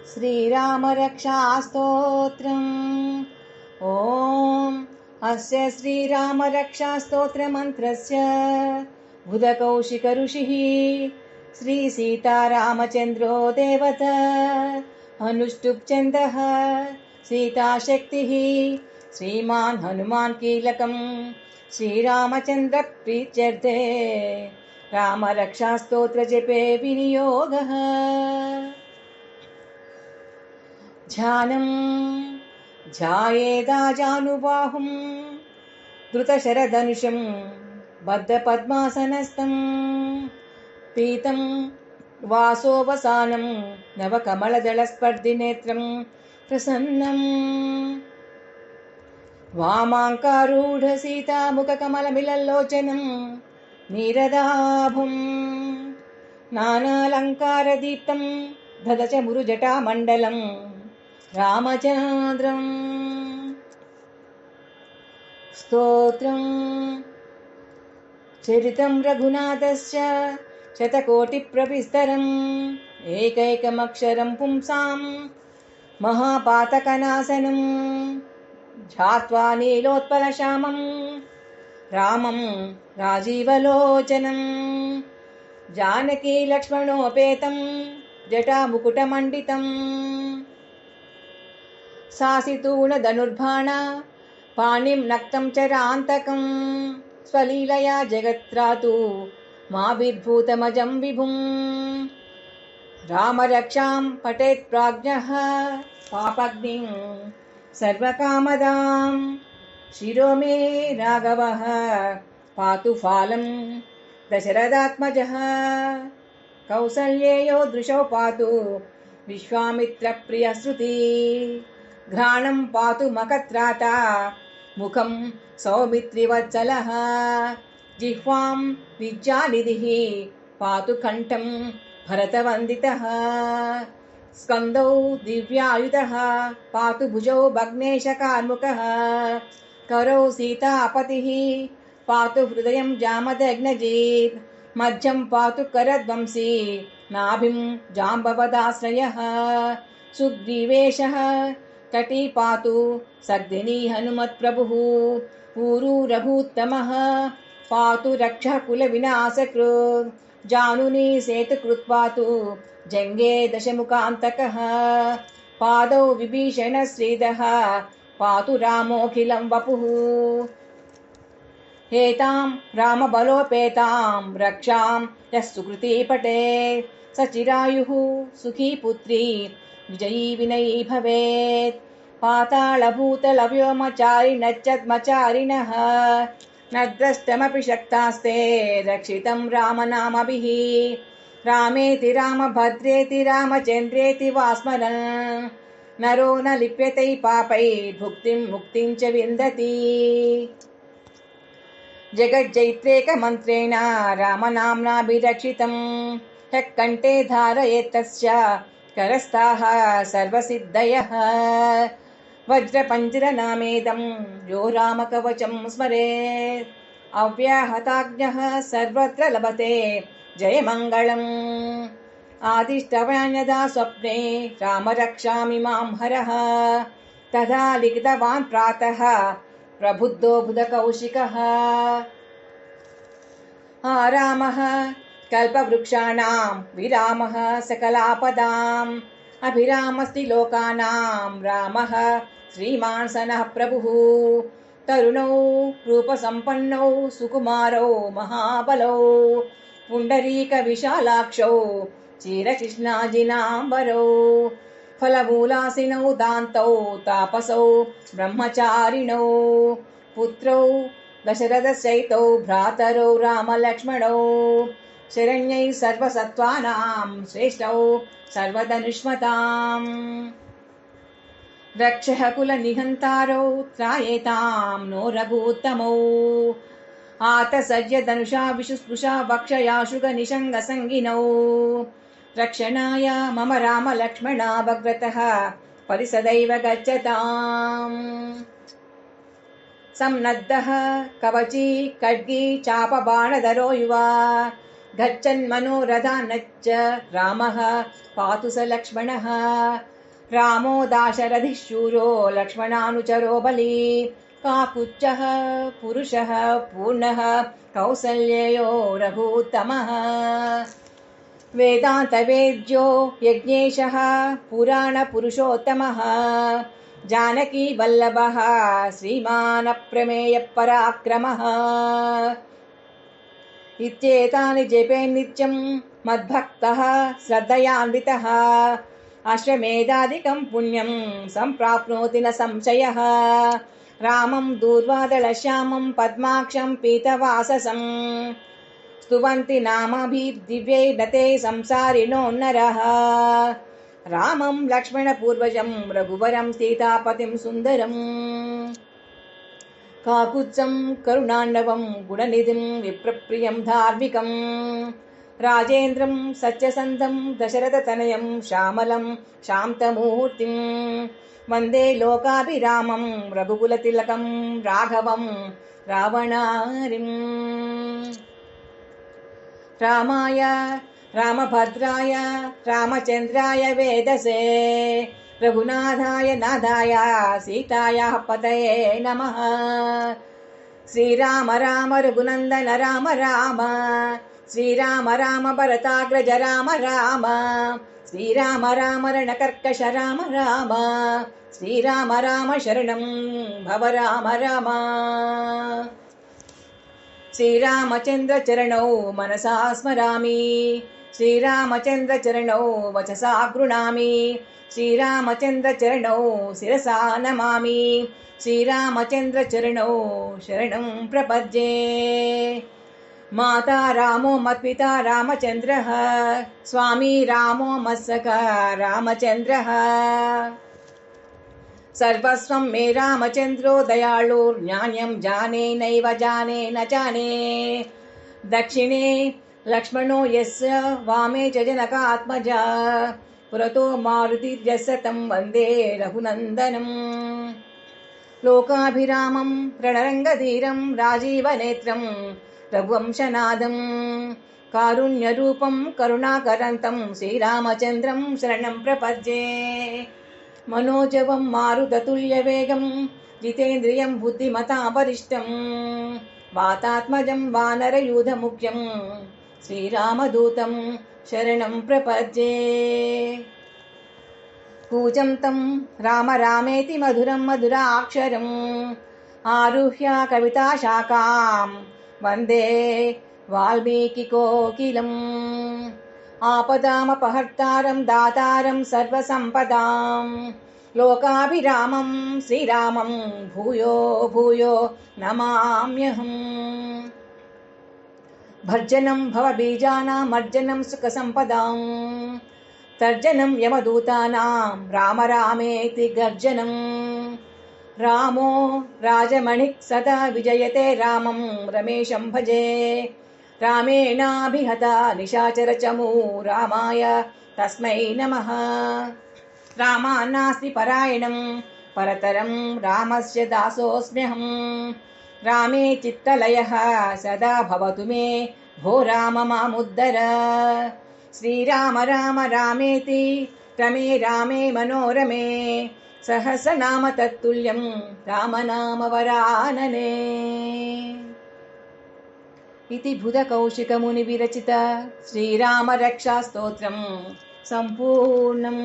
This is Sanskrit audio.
श्रीरामरक्षास्तोत्रम्। ॐ अस्य श्रीरामरक्षास्तोत्रमन्त्रस्य बुधकौशिकऋषिः श्रीसीतारामचन्द्रो देवता अनुष्टुप् सीताशक्तिः श्रीमान् हनुमान् कीलकम् श्रीरामचन्द्र प्रीत्यर्थे रामरक्षास्तोत्रजपे विनियोगः। ध्यानं ध्यायेदाजानुबाहुं धृतशरधनुषं बद्धपद्मासनस्थं पीतं वासोवसानं नवकमलदलस्पर्धिनेत्रं प्रसन्नं वामाङ्कारूढसीतामुखकमलमिलल्लोचनं नीरदाभं नानालङ्कारदीप्तं ददचमुरुजटामण्डलं रामचन्द्रम्। स्तोत्रं चरितं रघुनाथस्य शतकोटिप्रविस्तरम् एकैकमक्षरं पुंसां महापातकनाशनं ध्यात्वा नीलोत्पलश्यामं रामं राजीवलोचनं जानकी लक्ष्मणोपेतं जटामुकुटमण्डितं सासितूणधनुर्बाण पाणिं नक्तं चरान्तकं स्वलीलया जगत्रातु माविर्भूतमजं विभुं रामरक्षां पठेत् प्राज्ञः पापग्निं सर्वकामदां शिरो मे राघवः पातु फालं दशरथात्मजः कौसल्येयो दृशौ पातु विश्वामित्रप्रियश्रुति घ्राणं पातु मखत्राता मुखं सौमित्रिवत्सलः जिह्वां विद्यानिधिः पातु कण्ठं भरतवन्दितः स्कन्दौ दिव्यायुधः पातु भुजौ भग्नेशकार्मुकः करौ सीतापतिः पातु हृदयं जामदग्नजित् मध्यं पातु करध्वंसी नाभिं जाम्बवदाश्रयः सुग्रीवेशः कटी पातु सद्दिनी हनुमत्प्रभुः ऊरू रघुत्तमः पातु रक्षः कुलविनाशकृत् जानुनी सेतुकृत् पातु जङ्गे दशमुखान्तकः पादौ विभीषणश्रीदः पातु रामोऽखिलं वपुः एतां रामबलोपेतां रक्षां यः सुकृती पठेत् स चिरायुः सुखी पुत्री विजयी विनयी भवेत् पातालभूतलव्योमचारिणश्चद्मचारिणः न द्रष्टुमपि शक्तास्ते रक्षितं रामनामभिः रामेति रामभद्रेति रामचन्द्रेति वा स्मरन् नरो न लिप्यते पापैर्भुक्तिं मुक्तिं च विन्दति जगज्जैत्रेकमन्त्रेण रामनाम्नाभिरक्षितं यः कण्ठे धारयेत्तस्य करस्ताः सर्वसिद्धयः वज्रपञ्जरनामेदं यो रामकवचं स्मरेत् अव्याहताज्ञः सर्वत्र लभते जयमङ्गलम् आदिष्टवान् यदा स्वप्ने रामरक्षामि मां हरः तदा लिखितवान् प्रातः प्रबुद्धो बुधकौशिकः रामः कल्पवृक्षाणां विरामः सकलापदाम् अभिरामस्ति लोकानां रामः श्रीमान् सनः प्रभुः तरुणौ रूपसम्पन्नौ सुकुमारौ महाबलौ पुण्डरीकविशालाक्षौ चिरकृष्णाजिनाम्बरौ फलमूलासिनौ दान्तौ तापसौ ब्रह्मचारिणौ पुत्रौ दशरथस्यैतौ भ्रातरौ रामलक्ष्मणौ शरण्यै सर्वसत्त्वानां श्रेष्ठौ सर्वधनुष्मताम् रक्षः कुलनिहन्तारौ त्रायेतां नो रघूत्तमौ आतसर्य धनुषा विशुस्पृशा वक्षयाशुगनिषङ्गसङ्गिनौ रक्षणाय मम राम लक्ष्मणा भग्रतः परिसदैव गच्छताम् सम्नद्धः कवची खड्गी चापबाणधरो युवा गच्छन् मनोरथानच्च रामः पातु स लक्ष्मणः रामो दाशरथिः शूरो लक्ष्मणानुचरो बली काकुच्चः पुरुषः पूर्णः कौसल्ययो रघूत्तमः वेदान्तवेद्यो यज्ञेशः पुराणपुरुषोत्तमः जानकी वल्लभः श्रीमान् अप्रमेयपराक्रमः इत्येतानि जपे नित्यं मद्भक्तः श्रद्धयान्वितः अश्वमेधादिकं पुण्यं सम्प्राप्नोति न संशयः रामं दूर्वादलश्यामं पद्माक्षं पीतवाससं स्तुवन्ति नामाभिर्दिव्यैर्नते संसारिणो नरः रामं लक्ष्मणपूर्वजं रघुवरं सीतापतिं सुन्दरम् काकुत्सं करुणाण्डवं गुणनिधिं विप्रप्रियं धार्मिकं राजेन्द्रं सत्यसन्धं दशरथतनयं श्यामलं शान्तमूर्तिं वन्दे लोकाभिरामं रघुकुलतिलकं राघवं रावणारिम् रामाय रामभद्राय रामचन्द्राय वेदसे रघुनाथाय नाथाय सीतायाः पतये नमः श्रीराम राम रघुनन्दन राम राम श्रीराम राम भरताग्रज राम राम श्रीराम राम रणकर्कश राम राम श्रीराम राम शरणं भव राम राम श्रीरामचन्द्र चरणौ मनसा स्मरामि श्रीरामचन्द्र चरणौ वचसा गृह्णामि श्रीरामचन्द्र चरणौ शिरसा नमामि श्रीरामचन्द्र चरणौ शरणं प्रपद्ये माता रामो मत्पिता रामचन्द्रः स्वामी रामो मत्सखा रामचन्द्रः सर्वस्वं मे रामचन्द्रो दयाळुर्ज्ञान्यं जाने नैव जाने न जाने दक्षिणे लक्ष्मणो यस्य वामे च जनकात्मजा पुरतो मारुतिर्यस्य तं वन्दे रघुनन्दनम् लोकाभिरामं रणरङ्गधीरं राजीवनेत्रं रघुवंशनादं कारुण्यरूपं करुणाकरन्तं श्रीरामचन्द्रं शरणं प्रपद्ये मनोजवं मारुततुल्यवेगं जितेन्द्रियं बुद्धिमतां वरिष्ठं वातात्मजं वानरयूथमुख्यं श्रीरामदूतं शरणं प्रपद्ये पूजं तं राम रामेति मधुरं मधुराक्षरम् आरुह्य कविताशाखां वन्दे वाल्मीकिकोकिलम् आपदामपहर्तारं दातारं सर्वसम्पदां लोकाभिरामं श्रीरामं भूयो भूयो नमाम्यहम् भर्जनं भवबीजानां मर्जनं सुखसम्पदां तर्जनं यमदूतानां राम रामेति गर्जनं रामो राजमणिः सदा विजयते रामं रमेशं भजे रामेणाभिहता निशाचरचमू रामाय तस्मै नमः रामान्नास्ति परायणं परतरं रामस्य दासोऽस्म्यहम् रामे चित्तलयः सदा भवतु मे भो राम मामुद्धर श्रीराम राम रामेति रमे रामे मनोरमे सहस्रनाम तत्तुल्यं रामनामवरानने इति बुधकौशिकमुनिविरचित श्रीरामरक्षास्तोत्रं सम्पूर्णम्।